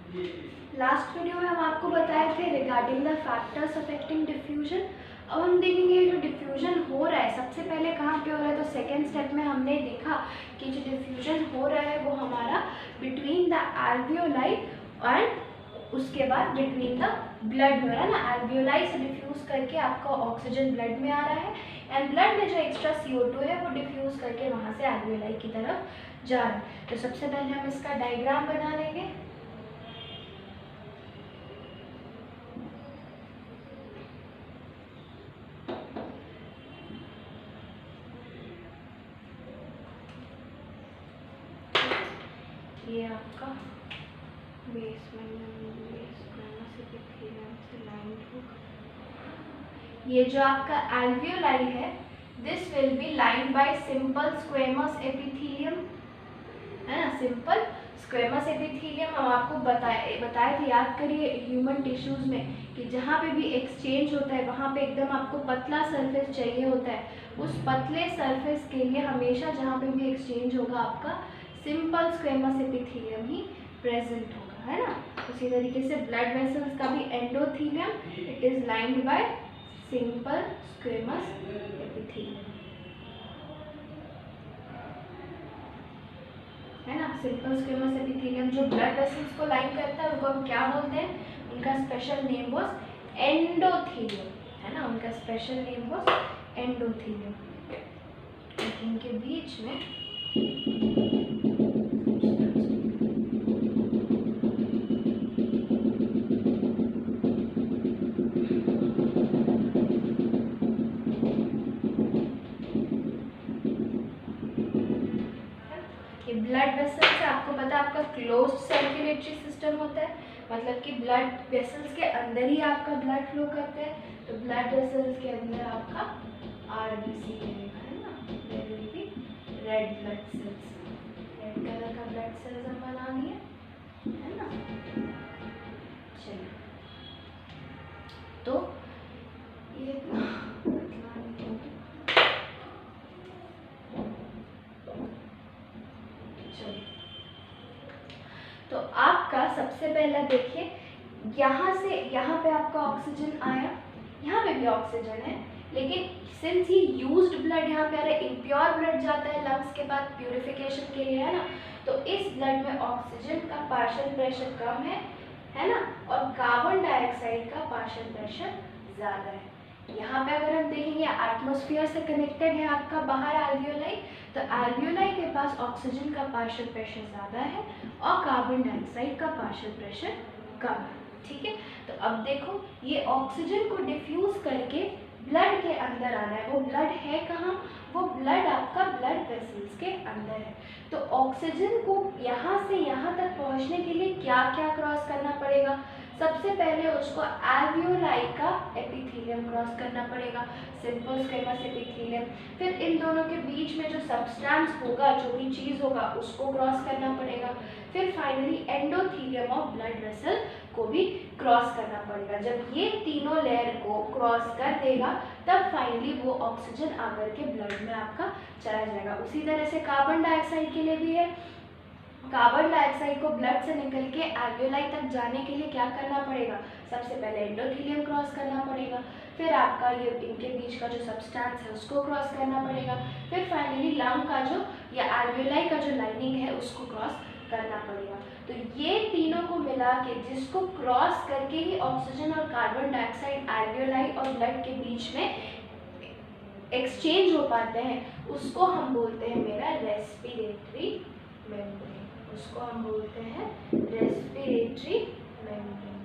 Last video में हम आपको बताए थे regarding the factors affecting diffusion. अब हम देखेंगे जो डिफ्यूजन हो रहा है सबसे पहले कहाँ पे हो रहा है। तो सेकेंड स्टेप में हमने देखा कि जो डिफ्यूजन हो रहा है वो हमारा बिटवीन द एल्वियोलाई एंड उसके बाद बिटवीन द ब्लड में हो रहा है ना। एल्वियोलाई से डिफ्यूज करके आपका ऑक्सीजन ब्लड में आ रहा है एंड ब्लड में जो एक्स्ट्रा CO2 है वो डिफ्यूज करके वहाँ से एल्वियोलाई की तरफ जा रहा है। तो सबसे पहले हम इसका डायग्राम बना लेंगे। ये आपका ये जो आपका एल्वियोलाई है this will be lined by simple squamous epithelium, है ना। सिंपल स्क्वेमस एपिथेलियम हम आपको बताए थे, याद करिए ह्यूमन टिश्यूज में कि जहाँ पे भी एक्सचेंज होता है वहाँ पे एकदम आपको पतला सरफेस चाहिए होता है। उस पतले सरफेस के लिए हमेशा जहाँ पे भी एक्सचेंज होगा आपका सिंपल स्क्वेमस एपिथेलियम ही प्रेजेंट होगा, है ना। उसी तरीके से ब्लड वेसल्स का भी endothelium it is lined by simple squamous epithelium, है ना। सिंपल स्क्वेमस एपिथेलियम जो ब्लड वेसल्स को लाइन करता है उनको हम क्या बोलते हैं, उनका स्पेशल नेम वाज एंडोथेलियम, है ना। उनका स्पेशल नेम वाज एंडोथेलियम। इनके बीच में ब्लड वेसल से आपको पता है आपका क्लोज्ड सर्कुलेटरी सिस्टम होता है, मतलब कि ब्लड वेसल्स के अंदर ही आपका ब्लड फ्लो करता है। तो ब्लड वेसल्स के अंदर आपका RBC रहेगा, है ना। There will be red blood cells, red colour का ब्लड सेल्स हम बना लिए, है ना। चलिए तो ये तो आपका सबसे पहला देखिए यहाँ से यहाँ पे आपका ऑक्सीजन आया, यहाँ पे भी ऑक्सीजन है, लेकिन सिंस ही यूज्ड ब्लड यहाँ पे आ रहा है, इम्प्योर ब्लड जाता है लंग्स के बाद प्यूरिफिकेशन के लिए, है ना। तो इस ब्लड में ऑक्सीजन का पार्शियल प्रेशर कम है ना, और कार्बन डाइऑक्साइड का पार्शियल प्रेशर ज़्यादा है। यहाँ पे अगर हम देखेंगे एटमॉस्फेयर से कनेक्टेड है आपका बाहर एल्वियोलाई, तो एल्वियोलाई के पास ऑक्सीजन का पार्शियल प्रेशर ज़्यादा है और कार्बन डाइऑक्साइड का पार्शियल प्रेशर कम है, ठीक है। तो अब देखो ये ऑक्सीजन को डिफ्यूज करके ब्लड के अंदर आना है। वो ब्लड है कहाँ, वो ब्लड आपका ब्लड वेसल्स के अंदर है। तो ऑक्सीजन को यहाँ से यहाँ तक पहुँचने के लिए क्या क्या क्रॉस करना पड़ेगा। सबसे पहले उसको एल्वियोलाई का एपिथेलियम क्रॉस करना पड़ेगा, सिंपल स्क्वेमस एपिथेलियम। फिर इन दोनों के बीच में जो सब्सटेंस होगा, जो भी चीज़ होगा उसको क्रॉस करना पड़ेगा। फिर finally endothelium of blood vessel को भी क्रॉस करना पड़ेगा। जब ये तीनों लेयर को क्रॉस कर देगा तब फाइनली वो ऑक्सीजन आकर के ब्लड में आपका चला जाएगा। उसी तरह से कार्बन डाइऑक्साइड के लिए भी है। कार्बन डाइऑक्साइड को ब्लड से निकल के एल्वियोलाई तक जाने के लिए क्या करना पड़ेगा, सबसे पहले एंडोथेलियम क्रॉस करना पड़ेगा। फिर आपका ये इनके बीच का जो सब्सटेंस है उसको क्रॉस करना पड़ेगा। फिर फाइनली लंग का जो या एल्वियोलाई का जो लाइनिंग है उसको क्रॉस करना पड़ेगा। तो ये तीनों को मिला के जिसको क्रॉस करके ही ऑक्सीजन और कार्बन डाइऑक्साइड एल्वियोलाई और ब्लड के बीच में एक्सचेंज हो पाते हैं उसको हम बोलते हैं मेरा रेस्पिरेटरी मेम्ब्रेन। उसको हम बोलते हैं रेस्पिरेटरी मेम्ब्रेन,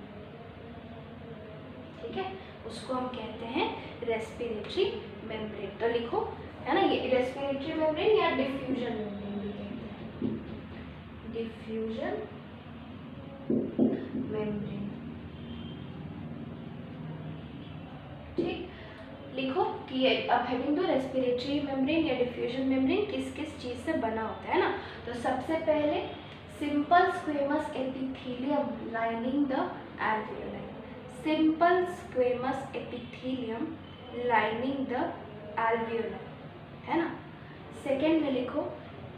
ठीक है। उसको हम कहते हैं रेस्पिरेटरी मेम्ब्रेन। तो लिखो, है ना, ये रेस्पिरेटरी मेम्ब्रेन या डिफ्यूजन मेम्ब्रेन भी कहते हैं, डिफ्यूजन मेम्ब्रेन, ठीक। लिखो कि अब हेडिंग दो रेस्पिरेटरी मेम्ब्रेन या डिफ्यूजन मेम्ब्रेन किस किस चीज़ से बना होता है ना। तो सबसे पहले simple squamous epithelium lining the alveoli, simple squamous epithelium lining the alveoli, है ना। सेकेंड में लिखो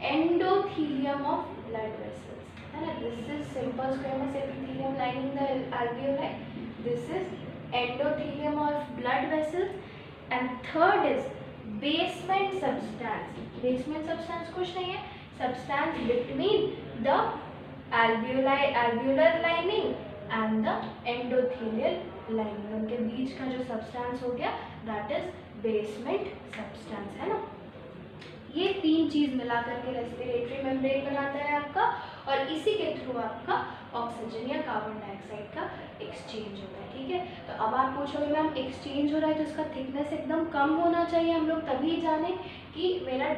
एंडोथेलियम ऑफ ब्लड वेसल्स, है ना. This is simple squamous epithelium lining the alveoli. This is endothelium of blood vessels and third is basement substance. Basement substance कुछ नहीं है, substance between the alveolar lining and the endothelial lining. उनके बीच का जो substance हो गया that is basement substance, है ना. ये तीन चीज मिला करके रेस्पिरेटरी मेम्ब्रेन बनाता है आपका, और इसी के थ्रू आपका ऑक्सीजन या कार्बन डाइऑक्साइड का एक्सचेंज होता है. ठीक है, तो अब आप पूछोगे मैम एक्सचेंज हो रहा है तो इसका थिकनेस एकदम कम होना चाहिए, हम लोग तभी जाने कि मेरा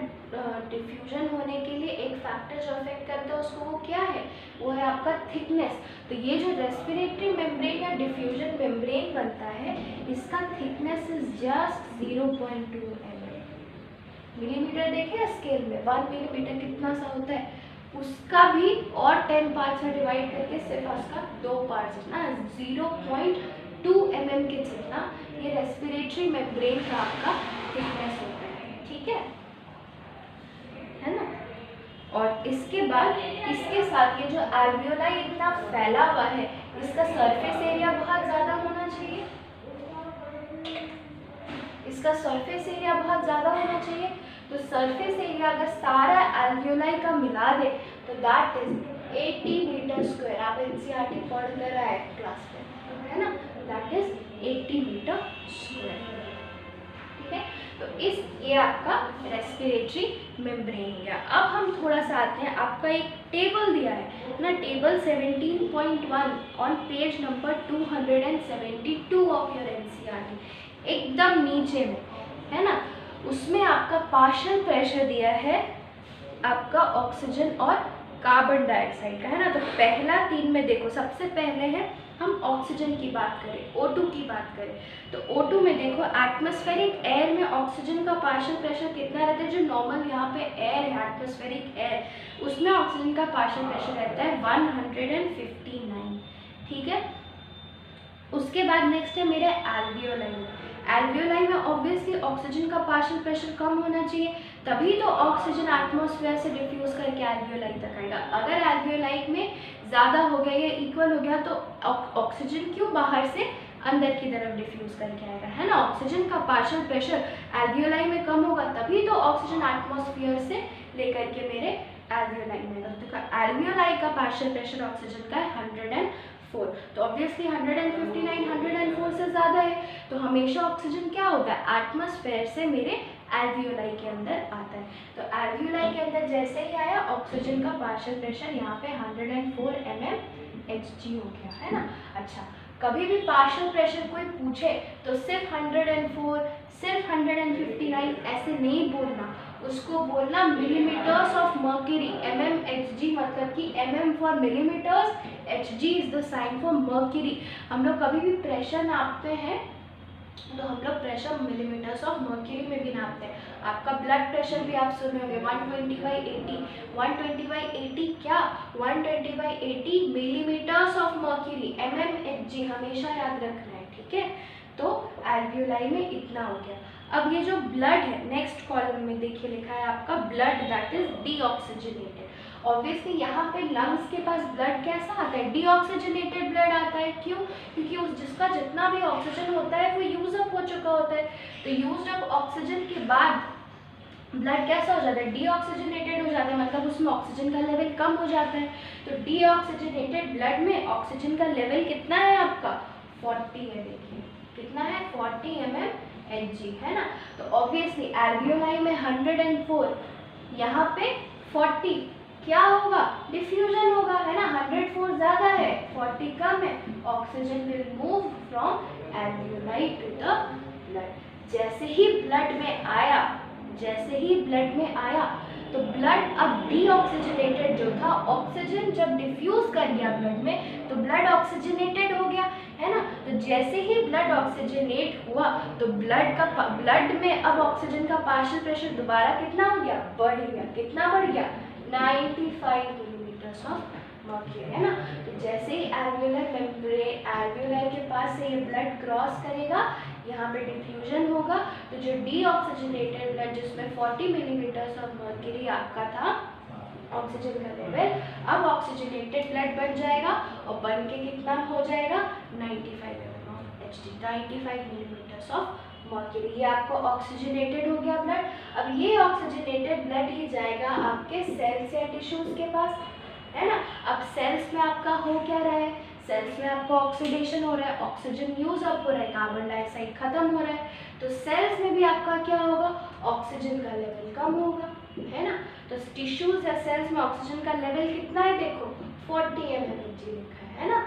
डिफ्यूजन होने के लिए एक फैक्टर जो अफेक्ट करता है उसको वो क्या है, वो है आपका थिकनेस. तो ये जो रेस्पिरेटरी मेम्ब्रेन या डिफ्यूजन मेम्ब्रेन बनता है इसका थिकनेस इज जस्ट 0.2 मिलीमीटर. देखे स्केल में 1 मिलीमीटर कितना सा होता है, उसका भी और 10 पार्ट्स में डिवाइड करके सिर्फ उसका 2 पार्ट्स जितना 0.2 mm के जितना ये रेस्पिरेटरी मेम्ब्रेन का आपका थिकनेस होता है. ठीक है ना. और इसके बाद इसके साथ ये जो alveoli इतना फैला हुआ है इसका सरफेस एरिया बहुत ज़्यादा होना चाहिए. इसका सरफेस एरिया बहुत ज़्यादा होना चाहिए. तो सरफेस एरिया अगर सारा alveoli का मिला दे तो दैट इज 80 मीटर स्क्वायर. आप एनसीईआरटी पढ़ कर आए क्लास में, है ना. That is 80 metre square. ठीक है, तो इस ये आपका रेस्पिरेटरी मेम्ब्रेन गया. अब हम थोड़ा सा आते हैं, आपका एक टेबल दिया है ना, table 17.1 on page number 272 of your NCERT, एकदम नीचे में, है ना. उसमें आपका पार्शियल प्रेशर दिया है आपका ऑक्सीजन और कार्बन डाइऑक्साइड का, है ना. तो पहला 3 में देखो, सबसे पहले है हम ऑक्सीजन की बात करें, O2 की बात करें, तो O2 में देखो एटमॉस्फेरिक एयर में ऑक्सीजन का पार्शियल प्रेशर कितना रहता है, जो नॉर्मल यहाँ पे एयर है एटमॉस्फेरिक एयर, उसमें ऑक्सीजन का पार्शियल प्रेशर रहता है 159. ठीक है, उसके बाद नेक्स्ट है मेरे alveoli में. alveoli में ऑब्वियसली ऑक्सीजन का पार्शियल प्रेशर कम होना चाहिए, तभी तो ऑक्सीजन एटमॉस्फेयर से डिफ्यूज करके alveoli तक आएगा. अगर alveoli में ज़्यादा हो गया या इक्वल हो गया तो ऑक्सीजन क्यों बाहर से अंदर की तरफ डिफ्यूज करके आएगा, है ना. ऑक्सीजन का पार्शियल प्रेशर alveoli में कम होगा तभी तो ऑक्सीजन एटमॉस्फेयर से लेकर के मेरे alveoli में आएगा. तो alveoli का पार्शियल प्रेशर ऑक्सीजन का है 104. तो ऑब्वियसली 159 104 से ज़्यादा है, तो हमेशा ऑक्सीजन क्या होता है एटमॉस्फेयर से मेरे alveoli के अंदर आता है. तो alveoli के अंदर जैसे ही आया ऑक्सीजन का पार्शियल प्रेशर यहाँ पे 104 mmHg हो गया, है ना. अच्छा, कभी भी पार्शियल प्रेशर कोई पूछे तो सिर्फ 104 सिर्फ 159 ऐसे नहीं बोलना, उसको बोलना मिलीमीटर्स ऑफ मर्क्यूरी. mmHg मतलब कि mm for millimetres, Hg is the sign for mercury. हम लोग कभी भी प्रेशर नापते हैं तो हम लोग प्रेशर मिलीमीटर्स ऑफ मर्क्यूरी में भी नापते हैं. आपका ब्लड प्रेशर भी आप सुने होंगे 120/80. 120/80 क्या, 120/80 मिलीमीटर्स ऑफ मर्क्यूरी. mmHg हमेशा याद रखना है. ठीक है, तो alveoli में इतना हो गया. अब ये जो ब्लड है नेक्स्ट कॉलम में देखिए लिखा है आपका blood that is deoxygenated. Obviously यहाँ पे लंग्स के पास ब्लड कैसा आता है, डीऑक्सीजनेटेड ब्लड आता है. क्यों, क्योंकि उस जिसका जितना भी ऑक्सीजन होता है वो यूज अप हो चुका होता है. तो यूज अप ऑक्सीजन के बाद ब्लड कैसा हो जाता है, डीऑक्सीजनेटेड हो जाता है, मतलब उसमें ऑक्सीजन का लेवल कम हो जाता है. तो डीऑक्सीजनेटेड ब्लड में ऑक्सीजन का लेवल कितना है आपका 40 है. देखिए कितना है 40 mmHg, है ना. तो ऑब्वियसली alveoli में 104, यहाँ पे 40 क्या होगा, डिफ्यूजन होगा, है ना. 104 ज़्यादा है 40 कम है, oxygen will move from alveoli to the blood. जैसे ही ब्लड में आया तो ब्लड अब डीऑक्सीजनेटेड जो था, ऑक्सीजन जब डिफ्यूज कर गया ब्लड में तो ब्लड ऑक्सीजनेटेड हो गया, है ना. तो जैसे ही ब्लड ऑक्सीजनेट हुआ तो ब्लड में अब ऑक्सीजन का पार्शियल प्रेशर दोबारा कितना हो गया, बढ़ गया. कितना बढ़ गया, 95 मिलीमीटर्स ऑफ मर्क्यूरी, है ना. तो जैसे ही alveoli के पास से ये ब्लड क्रॉस करेगा, यहाँ पे डिफ्यूजन होगा, तो जो डीऑक्सीजनेटेड ब्लड जिसमें 40 मिलीमीटर्स ऑफ मर्क्यूरी आपका था ऑक्सीजन का लेवल अब ऑक्सीजनेटेड ब्लड बन जाएगा और बन के कितना हो जाएगा 95 mm of Hg, 95 millimetres of mercury. ये आपको ऑक्सीजनेटेड हो गया ब्लड। अब ये ऑक्सीजनेटेड ब्लड ही जाएगा आपके सेल्स या टिश्यूज के पास, है ना। अब सेल्स में आपका हो क्या रहा है, सेल्स में आपको ऑक्सीडेशन हो रहा है, ऑक्सीजन यूज अप हो रहा है, कार्बन डाइऑक्साइड खत्म हो रहा है, तो सेल्स में भी आपका क्या होगा, ऑक्सीजन का लेवल कम होगा, है ना। तो टिश्यूज या सेल्स में ऑक्सीजन का लेवल कितना है, देखो 40 mmHg लिखा है ना।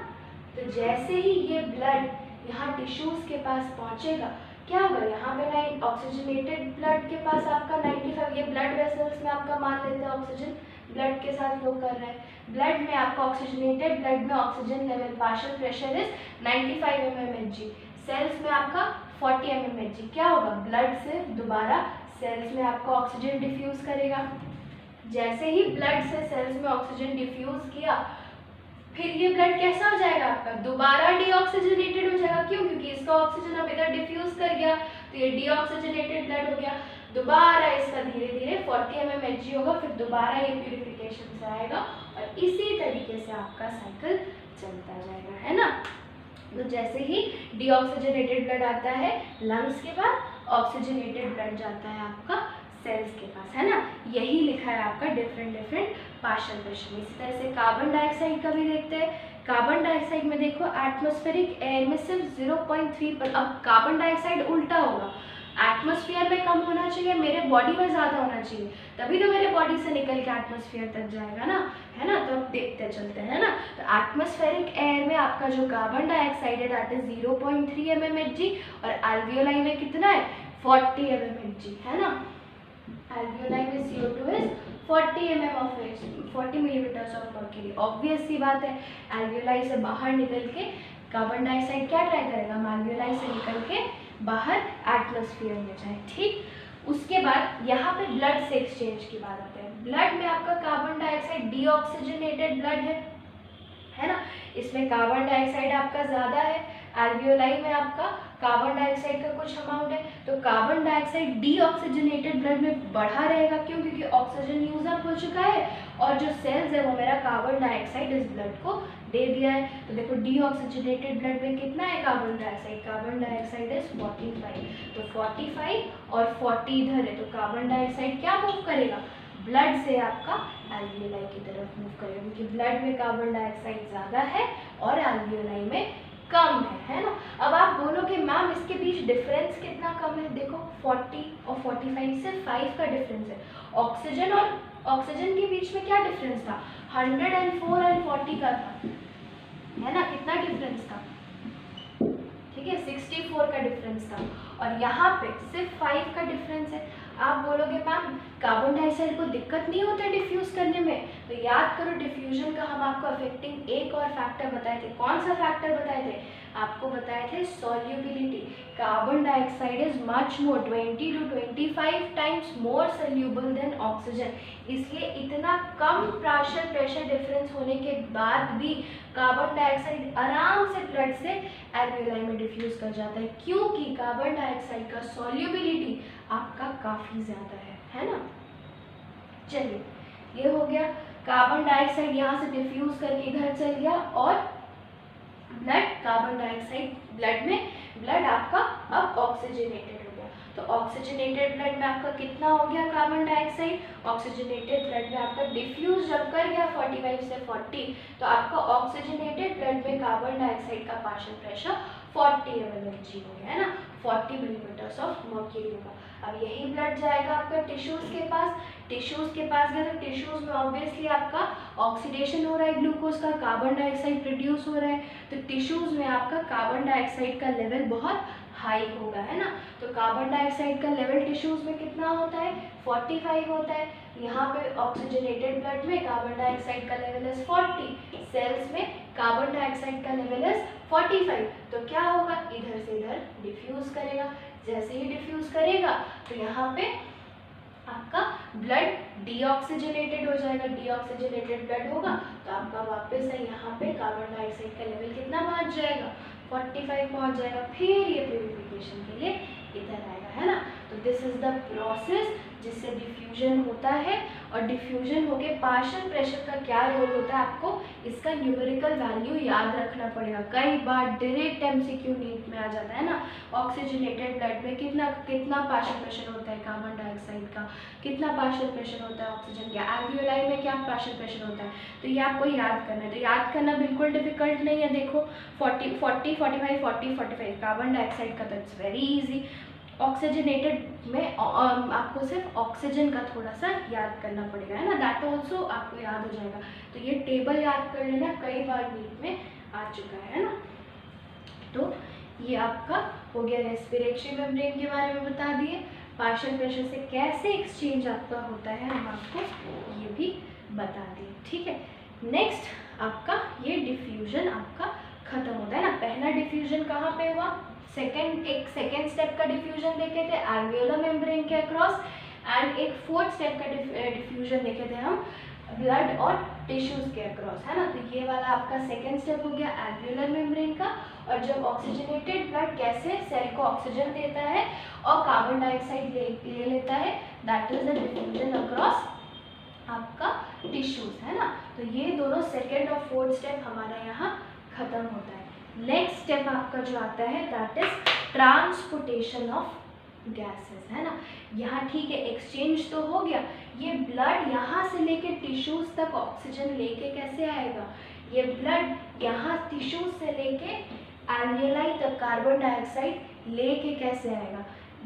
तो जैसे ही ये ब्लड यहाँ टिश्यूज के पास पहुंचेगा, क्या होगा, यहाँ पे ऑक्सीजनेटेड ब्लड के पास आपका 95, ये ब्लड वेसल्स में आपका मान लेते हैं ऑक्सीजन ब्लड के साथ फ्लो कर रहा है, ब्लड में आपका ऑक्सीजनेटेड ब्लड में oxygen level partial pressure is 95 mmHg, cells में आपका 40 mmHg। क्या होगा, ब्लड से दोबारा सेल्स में आपका ऑक्सीजन डिफ्यूज करेगा। जैसे ही ब्लड से सेल्स में ऑक्सीजन डिफ्यूज किया, फिर ये ब्लड कैसा हो जाएगा आपका, दोबारा डीऑक्सीजनेटेड हो जाएगा। क्यों, क्योंकि इसका ऑक्सीजन अब इधर डिफ्यूज कर गया, तो ये डीऑक्सीजनेटेड ब्लड हो गया। दोबारा इसका धीरे धीरे 40 mmHg होगा, फिर दोबारा ये प्यूरिफिकेशन से आएगा और इसी तरीके से आपका साइकिल चलता जाएगा, है ना। तो जैसे ही डीऑक्सीजनेटेड ब्लड आता है लंग्स के बाद, ऑक्सीजनेटेड ब्लड जाता है आपका सेल्स के पास, है ना। यही लिखा है आपका डिफरेंट पार्शियल प्रेशर। इसी तरह से कार्बन डाइऑक्साइड का भी देखते हैं। कार्बन डाइऑक्साइड में देखो एटमॉस्फेरिक एयर में सिर्फ 0.3 पर, अब कार्बन डाइऑक्साइड उल्टा होगा, एटमॉस्फेयर में कम होना चाहिए, मेरे बॉडी में ज़्यादा होना चाहिए, तभी तो मेरे बॉडी से निकल के एटमॉस्फेयर तक जाएगा ना, है ना। तो अब देखते चलते हैं ना। तो एटमॉस्फेरिक एयर में आपका जो कार्बन डाइऑक्साइड है दैट इज 0.3 mmHg और एल्वियोलाई में कितना है 40 mmHg, है ना। एल्वियोलाई में CO2 is 40 mm of 40 millimetres of mercury. Obvious सी बात है, एल्वियोलाई से बाहर निकल के कार्बन डाइऑक्साइड क्या ट्राई करेगा, एल्वियोलाई से निकल के बाहर एटमॉस्फेयर में जाए, ठीक। उसके बाद यहाँ पे ब्लड से एक्सचेंज की बात आते हैं। ब्लड में आपका कार्बन डाइऑक्साइड डीऑक्सीजनेटेड ब्लड है ना, इसमें कार्बन डाइऑक्साइड आपका ज़्यादा है, एल्वियोलाई में आपका कार्बन डाइऑक्साइड का कुछ अमाउंट है, तो कार्बन डाइऑक्साइड डीऑक्सीजनेटेड ब्लड में बढ़ा रहेगा। क्यों, क्योंकि ऑक्सीजन यूज अप हो चुका है और जो सेल्स है वो मेरा कार्बन डाइऑक्साइड इस ब्लड को दे दिया है। तो देखो डीऑक्सीजनेटेड ब्लड में कितना है कार्बन डाइऑक्साइड इज 45, तो 45 और 40 इधर है, तो कार्बन डाइऑक्साइड क्या मूव करेगा, ब्लड से आपका एल्वियोलाई की तरफ मूव करेगा, क्योंकि ब्लड में कार्बन डाइऑक्साइड ज़्यादा है और एल्वियोलाई में कम है ना। अब आप बोलोगे मैम इसके बीच डिफरेंस कितना कम है, देखो 40 और 45 से 5 का डिफरेंस है। ऑक्सीजन और ऑक्सीजन के बीच में क्या डिफरेंस था, 104 और 40 का था, है ना। कितना डिफरेंस था, ठीक है, 64 का डिफरेंस था और यहाँ पे सिर्फ 5 का डिफरेंस है। आप बोलोगे मैम कार्बन डाइऑक्साइड को दिक्कत नहीं होता डिफ्यूज करने में, तो याद करो डिफ्यूजन का हम आपको अफेक्टिंग एक और फैक्टर बताए थे। कौन सा फैक्टर बताए थे, आपको बताए थे solubility. Carbon dioxide is much more 20 to 25 times more soluble than oxygen, इसलिए इतना कम पार्शियल प्रेशर डिफरेंस होने के बाद भी कार्बन डाइऑक्साइड आराम से ब्लड से एल्वियोलाई में डिफ्यूज कर जाता है, क्योंकि कार्बन डाइऑक्साइड का सॉल्युबिलिटी आपका काफ़ी ज़्यादा है ना। चलिए ये हो गया, कार्बन डाइऑक्साइड यहाँ से डिफ्यूज करके इधर चल गया और ब्लड कार्बन डाइऑक्साइड ब्लड आपका अब ऑक्सीजनेटेड हो गया। तो ऑक्सीजनेटेड ब्लड में आपका कितना हो गया कार्बन डाइऑक्साइड, ऑक्सीजनेटेड ब्लड में आपका डिफ्यूज जब कर गया 45 से 40, तो आपका ऑक्सीजनेटेड ब्लड में कार्बन डाइऑक्साइड का पार्शियल प्रेशर 40 mmHg हो गया, है ना, 40 मिलीमीटर्स ऑफ मर्क्यूरी होगा। अब यही ब्लड जाएगा आपका टिश्यूज़ के पास, टिश्यूज़ के पास गया तो टिश्यूज़ में ऑब्वियसली आपका ऑक्सीडेशन हो रहा है ग्लूकोज का, कार्बन डाइऑक्साइड प्रोड्यूस हो रहा है, तो टिश्यूज़ में आपका कार्बन डाइऑक्साइड का लेवल बहुत हाई होगा, है ना। तो कार्बन डाइऑक्साइड का लेवल टिश्यूज़ में कितना होता है 45 होता है। यहाँ पे ऑक्सीजनेटेड ब्लड में कार्बन डाइऑक्साइड का लेवल इज 40, सेल्स में कार्बन डाइऑक्साइड का लेवल इज 45, तो क्या होगा इधर से इधर डिफ्यूज करेगा। जैसे ही डिफ्यूज करेगा तो यहाँ पे आपका ब्लड डीऑक्सीजनेटेड हो जाएगा, डीऑक्सीजनेटेड ब्लड होगा तो आपका वापस से यहाँ पे कार्बन डाइऑक्साइड का लेवल कितना पहुँच जाएगा 45 पहुँच जाएगा। फिर ये प्यूरिफिकेशन के लिए इधर आएगा, है ना। तो दिस इज द प्रोसेस जिससे डिफ्यूजन होता है, और डिफ्यूजन होके पार्शियल प्रेशर का क्या रोल होता है आपको इसका न्यूमेरिकल वैल्यू याद रखना पड़ेगा। कई बार डायरेक्ट एमसीक्यू नीट में आ जाता है ना, ऑक्सीजनेटेड ब्लड में कितना कितना पार्शियल प्रेशर होता है कार्बन डाइऑक्साइड का, कितना पार्शियल प्रेशर होता है ऑक्सीजन का, एल्वियोलाई में क्या पार्शियल प्रेशर होता है, तो ये आपको याद करना है। तो याद करना बिल्कुल डिफिकल्ट नहीं है। देखो 40 40 45 40 45 कार्बन डाइऑक्साइड का, तो इट्स वेरी इजी। ऑक्सीजनेटेड में आपको सिर्फ ऑक्सीजन का थोड़ा सा याद करना पड़ेगा, है ना, दैट ऑल्सो आपको याद हो जाएगा। तो ये टेबल याद कर लेना, कई बार नीट में आ चुका है ना। तो ये आपका हो गया रेस्पिरेटरी मेम्ब्रेन के बारे में बता दिए, पार्शियल प्रेशर से कैसे एक्सचेंज आपका होता है हम आपको ये भी बता दिए, ठीक है। नेक्स्ट आपका ये डिफ्यूजन आपका खत्म होता है ना। पहला डिफ्यूजन कहाँ पे हुआ, एक सेकेंड स्टेप का डिफ्यूजन देखे थे एल्वियोलर मेम्ब्रेन के अक्रॉस, एंड एक फोर्थ स्टेप का डिफ्यूजन देखे थे हम ब्लड और टिश्यूज के अक्रॉस, है ना। तो ये वाला आपका सेकेंड स्टेप हो गया एल्वियोलर मेम्ब्रेन का। और जब ऑक्सीजनेटेड ब्लड कैसे सेल को ऑक्सीजन देता है और कार्बन डाइऑक्साइड ले लेता है, that is the diffusion across आपका टिश्यूज, है ना। तो ये दोनों सेकेंड और फोर्थ स्टेप हमारा यहाँ खत्म होता है। नेक्स्ट स्टेप आपका जो आता है that is transportation of gases, है ना। यहाँ ठीक है एक्सचेंज तो हो गया, ये ब्लड यहाँ से लेके टिश्यूज तक ऑक्सीजन लेके कैसे आएगा, ये ब्लड यहाँ टिश्यूज से लेके एल्वियोलाई तक कार्बन डाइऑक्साइड लेके कैसे आएगा,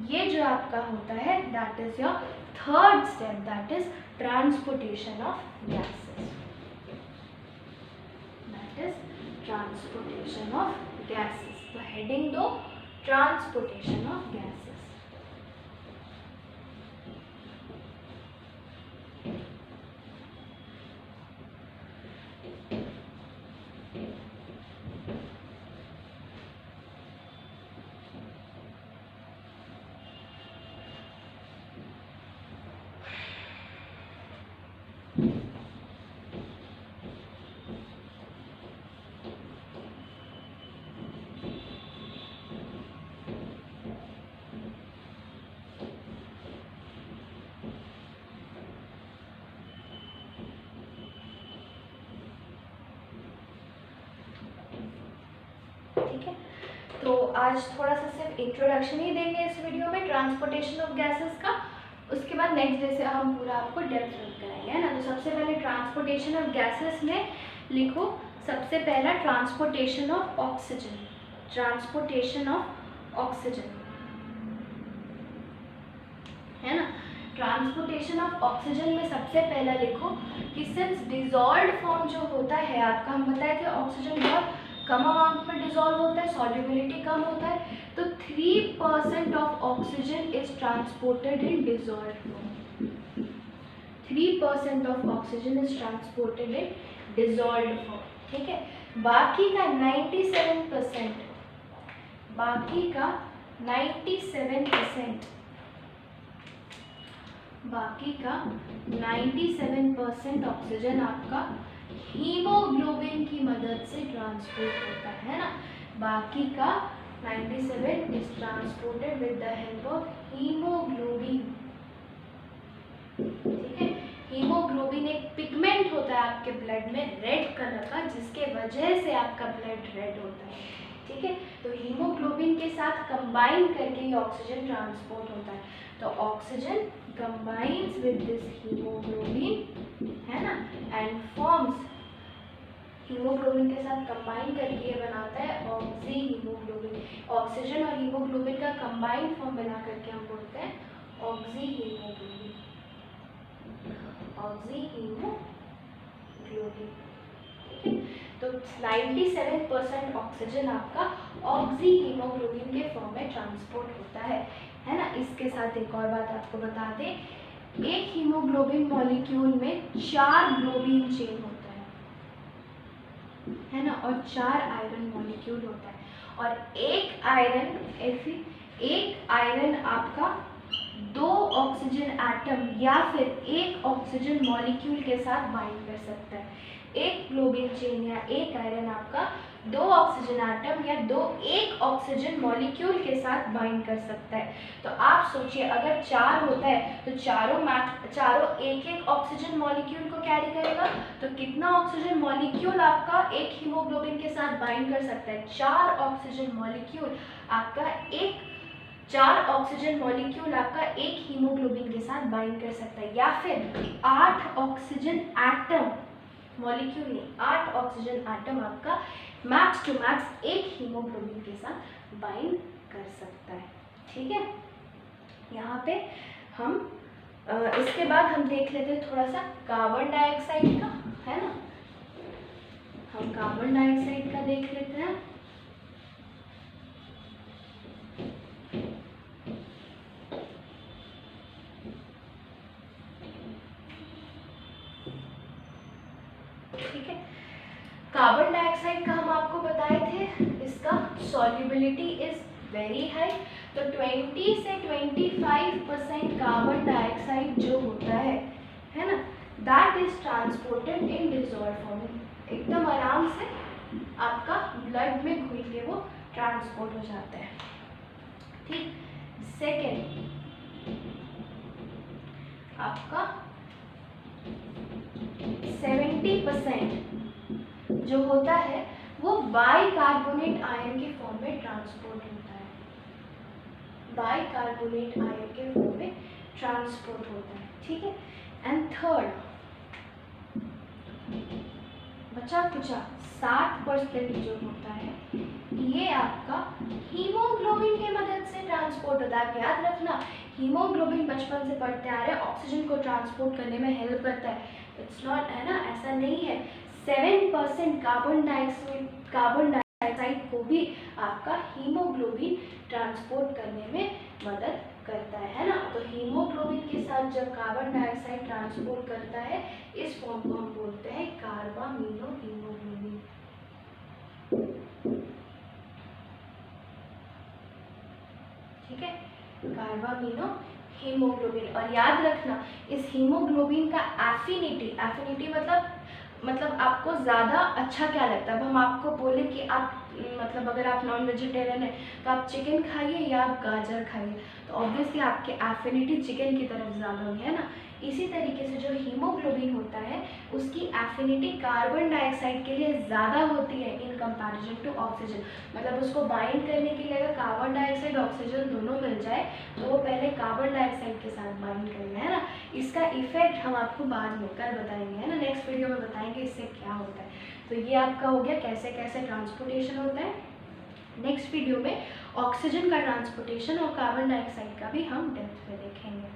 ये जो आपका होता है that is your third step, that is transportation of gases, that is transportation of gases. तो हेडिंग दो ट्रांसपोर्टेशन ऑफ गैसेस। ठीक है, तो आज थोड़ा सा सिर्फ इंट्रोडक्शन ही देंगे इस वीडियो में ट्रांसपोर्टेशन ऑफ गैसेस का, उसके बाद नेक्स्ट डे से हम पूरा आपको डेप्थ कराएंगे, है ना। तो सबसे पहले ट्रांसपोर्टेशन ऑफ गैसेस में लिखो सबसे पहला transportation of oxygen, transportation of oxygen, है ना। ट्रांसपोर्टेशन ऑफ ऑक्सीजन में सबसे पहला लिखो कि सिंस डिजॉल्व्ड फॉर्म जो होता है आपका, हम बताए थे ऑक्सीजन बहुत कम अमाउंट में डिजॉल्व होता है, सॉल्युबिलिटी कम होता है, तो 3% of oxygen is transported in dissolved form, 3% of oxygen is transported in dissolved form, ठीक है। बाकी का 97%, बाकी का 97%, बाकी का 97% ऑक्सीजन आपका हीमोग्लोबिन की मदद से ट्रांसपोर्ट होता है ना। बाकी का 97 is transported with the help of haemoglobin, ठीक है। हीमोग्लोबिन एक पिगमेंट होता है आपके ब्लड में रेड कलर का, जिसके वजह से आपका ब्लड रेड होता है, ठीक है। तो हीमोग्लोबिन के साथ कंबाइन करके ये ऑक्सीजन ट्रांसपोर्ट होता है। तो oxygen combines with this haemoglobin, है ना, एंड फॉर्म्स, हीमोग्लोबिन के साथ कंबाइन करके ये बनाता है ऑक्सी हीमोग्लोबिन। ऑक्सीजन और हीमोग्लोबिन का कंबाइन फॉर्म बना करके हम बोलते हैं ऑक्सी हीमोग्लोबिन, ऑक्सी हीमोग्लोबिन, ठीक है। तो 97% ऑक्सीजन आपका ऑक्सी हीमोग्लोबिन के फॉर्म में ट्रांसपोर्ट होता है ना। इसके साथ एक और बात आपको बता दें, एक हीमोग्लोबिन मॉलिक्यूल में 4 ग्लोबिन चेन होता है ना, और 4 आयरन मॉलिक्यूल होता है, और एक आयरन आपका 2 ऑक्सीजन एटम या फिर एक ऑक्सीजन मॉलिक्यूल के साथ बाइंड कर सकता है। एक ग्लोबिन चेन या एक आयरन आपका 2 ऑक्सीजन आटम या एक ऑक्सीजन मॉलिक्यूल के साथ बाइंड कर सकता है। तो आप सोचिए अगर 4 होता है तो चारों एक ऑक्सीजन मॉलिक्यूल को कैरी करेगा, तो कितना ऑक्सीजन मॉलिक्यूल आपका एक हीमोग्लोबिन के साथ बाइंड कर सकता है? 4 ऑक्सीजन मॉलिक्यूल आपका एक हीमोग्लोबिन के साथ बाइंड कर सकता है, या फिर 8 ऑक्सीजन एटम, मॉलिक्यूल नहीं 8 ऑक्सीजन एटम आपका मैक्स टू मैक्स एक हीमोग्लोबिन के साथ बाइंड कर सकता है। ठीक है, यहाँ पे हम इसके बाद हम देख लेते हैं थोड़ा सा कार्बन डाइऑक्साइड का, है ना। हम कार्बन डाइऑक्साइड का देख लेते हैं। ठीक है, कार्बन डाइऑक्साइड का हम आपको बताए थे, इसका सॉल्युबिलिटी इज वेरी हाई। तो 20 से 25% कार्बन डाइऑक्साइड जो होता है ना, that is transported in dissolve form. एकदम आराम से आपका ब्लड में घुल के वो ट्रांसपोर्ट हो जाता है। ठीक, सेकेंड आपका 70% जो होता है वो बाइकार्बोनेट आयन के फॉर्म में ट्रांसपोर्ट होता है, बाइकार्बोनेट आयन के फॉर्म में ट्रांसपोर्ट होता है। ठीक है, एंड थर्ड बचा कुचा 7% जो होता है ये आपका हीमोग्लोबिन की मदद से ट्रांसपोर्ट होता है। आप याद रखना, हीमोग्लोबिन बचपन से पढ़ते आ रहे हैं, ऑक्सीजन को ट्रांसपोर्ट करने में हेल्प करता है। इट्स नॉट, है ना, ऐसा नहीं है। 7% कार्बन डाइऑक्साइड को भी आपका हीमोग्लोबिन ट्रांसपोर्ट करने में मदद करता है ना। तो हीमोग्लोबिन के साथ जब कार्बन डाइऑक्साइड ट्रांसपोर्ट करता है, इस फॉर्म को हम बोलते हैं कार्बामिनो हीमोग्लोबिन। ठीक है, कार्बामिनो हीमोग्लोबिन। और याद रखना, इस हीमोग्लोबिन का एफिनिटी मतलब आपको ज़्यादा अच्छा क्या लगता है। अब हम आपको बोले कि आप मतलब अगर आप नॉन वेजिटेरियन है तो आप चिकन खाइए या आप गाजर खाइए, तो ऑब्वियसली आपके एफिनिटी चिकन की तरफ ज़्यादा होगी, है ना। इसी तरीके से जो हीमोग्लोबिन होता है उसकी एफिनिटी कार्बन डाइऑक्साइड के लिए ज़्यादा होती है इन कंपैरिजन टू ऑक्सीजन। मतलब उसको बाइंड करने के लिए अगर कार्बन डाइऑक्साइड ऑक्सीजन दोनों मिल जाए तो वो पहले कार्बन डाइऑक्साइड के साथ बाइंड करेगा, है ना। इसका इफेक्ट हम आपको बाद में कल बताएंगे, है ना, नेक्स्ट वीडियो में बताएंगे इससे क्या होता है। तो ये आपका हो गया कैसे कैसे ट्रांसपोर्टेशन होता है। नेक्स्ट वीडियो में ऑक्सीजन का ट्रांसपोर्टेशन और कार्बन डाइऑक्साइड का भी हम डेप्थ में देखेंगे।